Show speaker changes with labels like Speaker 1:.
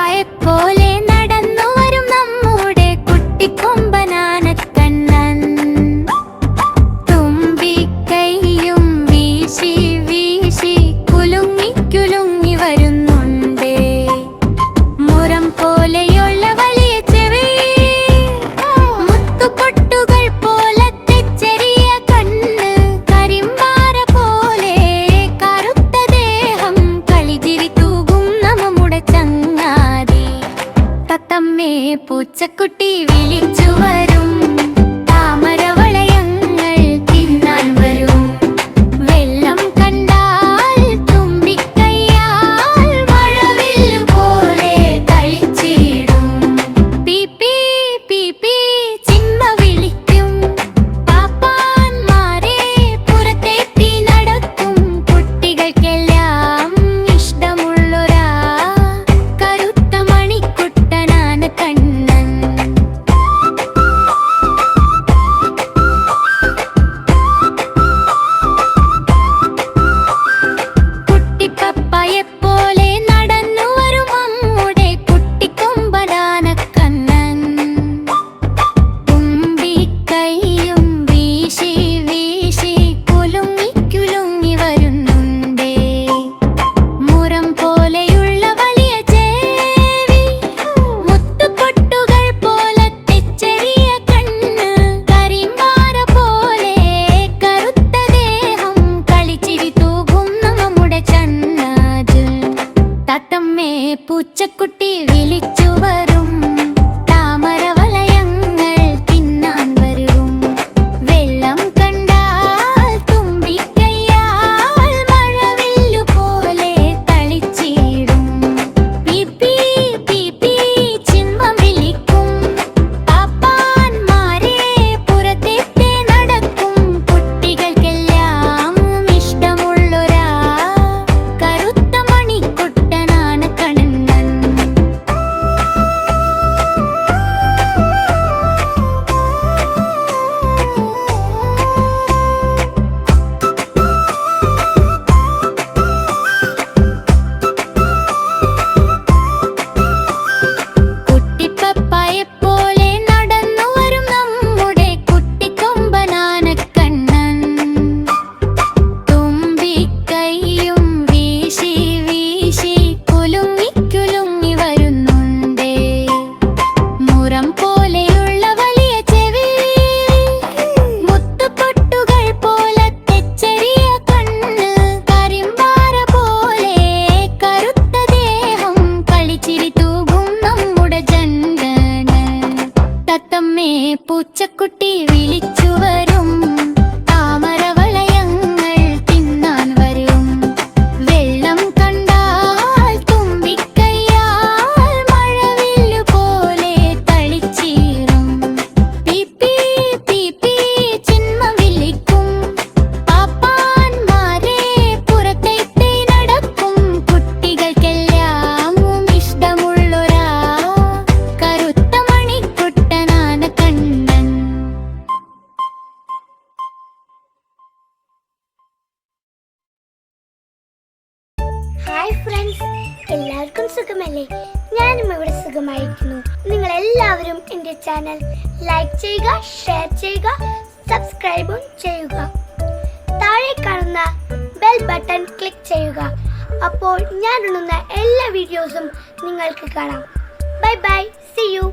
Speaker 1: കുട്ടിപ്പപ്പായെപ്പോലെ നടന്നു വരും നമ്മുടെ കുട്ടിക്കൊമ്പനാനക്കണ്ണൻ. തുമ്പിക്കൈയും വീശി വീശി കുലുങ്ങി കുലുങ്ങി വരുന്നുണ്ടേ. മുരം പോലെയുള്ള വലിയ ചെവി, മുത്തുപൊട്ടുകൾ പോലത്തെ ചെറിയ കണ്ണ്, കരിമ്പാറ പോലെ കറുത്ത ദേഹം, കളിചിരി തൂകും നമ്മുടെ ചങ്ങാതി. തത്തമ്മേ പൂച്ചക്കുട്ടി വിളിച്ചു വരും, താമരവളയങ്ങൾ തിന്നാൻ വരും. വെള്ളം കണ്ടാൽ തുമ്പിക്കൈയാൽ മഴവില്ല് പോലെ തളിച്ചിടും. പീപ്പി പീപ്പി ചിമ്മ വിളിക്കും, പാപ്പാന്മാരെ പുറത്തേറ്റി നടക്കും. കുട്ടികൾക്കെല്ലാം ഇഷ്ടമുള്ളൊരാ കറുത്ത മണിക്കുട്ടനാണ് കണ്ണൻ. കുട്ടിപ്പപ്പായെപ്പോലെ നടന്നു വരും നമ്മുടെ കുട്ടിക്കൊമ്പനാനക്കണ്ണൻ. തുമ്പിക്കൈയും വീശി വീശി കുലുങ്ങി കുലുങ്ങി വരുന്നുണ്ടേ. മുരം പോലെയുള്ള വലിയ ചെവി, മുത്തുപൊട്ടുകൾ പോലത്തെ ചെറിയ കണ്ണ്, കരിമ്പാറ പോലെ കറുത്ത ദേഹം, കളിച്ചിരി തൂകും നമ്മുടെ ചങ്ങാതി. തത്തമ്മേ പൂച്ചക്കുട്ടി വിളിച്ചു വരും, താമരവളയങ്ങൾ തിന്നാൻ വരും. വെള്ളം കണ്ടാൽ തുമ്പിക്കൈയാൽ മഴവില്ലു പോലെ തളിച്ചിടും. പീപ്പി പീപ്പി ചിമ്മ വിളിക്കും, പാപ്പാന്മാരെ പുറത്തേറ്റി നടക്കും. കുട്ടികൾക്കെല്ലാം ഇഷ്ടമുള്ളൊരാ കറുത്ത മണിക്കുട്ടനാണ് കണ്ണൻ. കുട്ടിപ്പപ്പായെപ്പോലെ നടന്നു വരും നമ്മുടെ കുട്ടിക്കൊമ്പനാനക്കണ്ണൻ. തുമ്പിക്കൈയും വീശി വീശി കുലുങ്ങി കുലുങ്ങി വരുന്നുണ്ടേ. മുരം പോലെയുള്ള വലിയ ചെവി, മുത്തുപൊട്ടുകൾ പോലത്തെ ചെറിയ കണ്ണ്, കരിമ്പാറ പോലെ കറുത്ത ദേഹം, കളിച്ചിരി തൂകും നമ്മുടെ ജന്മന്. തത്തമ്മേ പൂച്ചക്കുട്ടി വിളിച്ചു വരും, താമരവളയങ്ങൾ തിന്നാൻ വരും. വെള്ളം കണ്ടാൽ തുമ്പിക്കൈയാൽ മഴവില്ലു പോലെ തളിച്ചിടും. പീപ്പി പീപ്പി ചിമ്മ വിളിക്കും, പാപ്പാന്മാരെ പുറത്തേറ്റി നടക്കും. കുട്ടികൾക്കെല്ലാം ഇഷ്ടമുള്ളൊരാ കറുത്ത മണിക്കുട്ടനാണ് കണ്ണൻ.
Speaker 2: ഹായ് ഫ്രണ്ട്സ്, എല്ലാവർക്കും സുഖമല്ലേ? ഞാനും ഇവിടെ സുഖമായിരിക്കുന്നു. നിങ്ങൾ എല്ലാവരും എൻ്റെ ചാനൽ ലൈക്ക് ചെയ്യുക, ഷെയർ ചെയ്യുക, സബ്സ്ക്രൈബും ചെയ്യുക. താഴെ കാണുന്ന ബെൽ ബട്ടൺ ക്ലിക്ക് ചെയ്യുക. അപ്പോൾ ഞാൻ ഇടുന്ന എല്ലാ വീഡിയോസും നിങ്ങൾക്ക് കാണാം. Bye bye, see U.